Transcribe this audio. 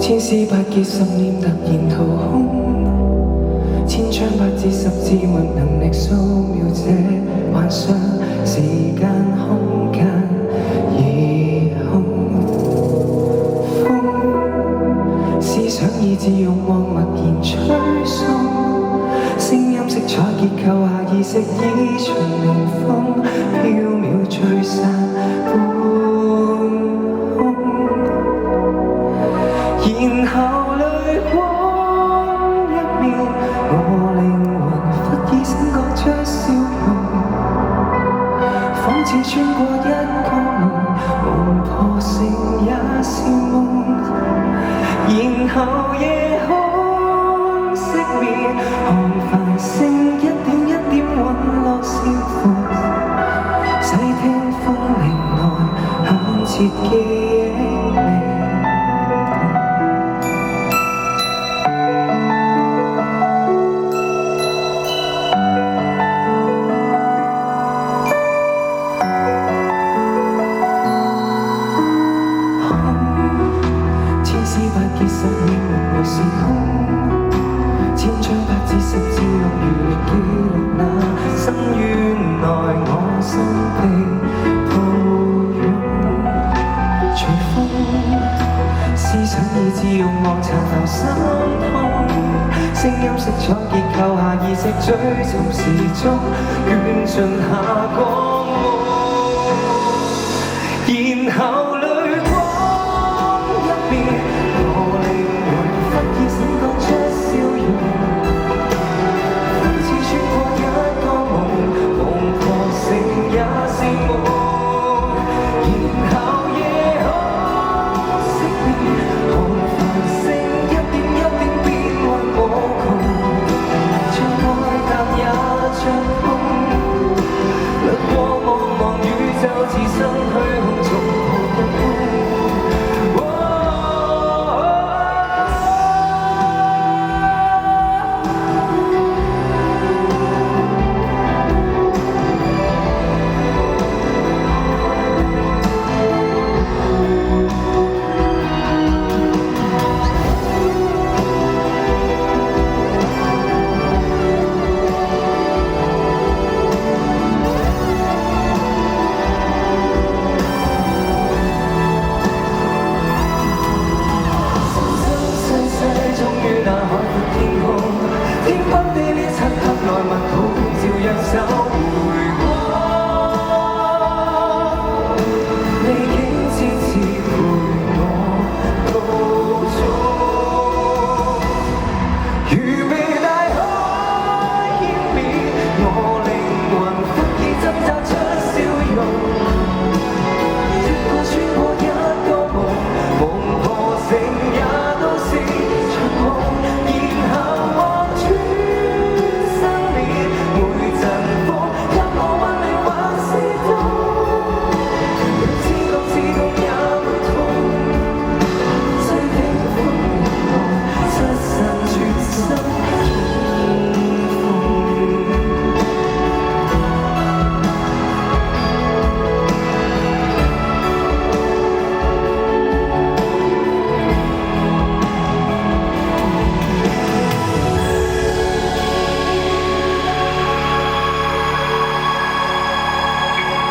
千絲百結十念突然掏空，千張百字十字沒能力掃描這幻想，時間空間已空。風思想意志慾望默然吹送，聲音色彩結構下意識已隨微風飄渺吹散半空，然後淚光一面，我靈魂忽已醒覺出笑容，仿似穿過一個夢，夢破醒也是夢，然後夜空熄滅，看繁星一點一點隕落消伏，細聽風鈴內響徹記憶味。千絲百結十念夢來時空，千張百字十字落如記錄那深淵內我心被抱擁，隨風思想意志慾望殘留心痛，聲音色彩結構下意識追尋時鐘，捲進下光夢，然後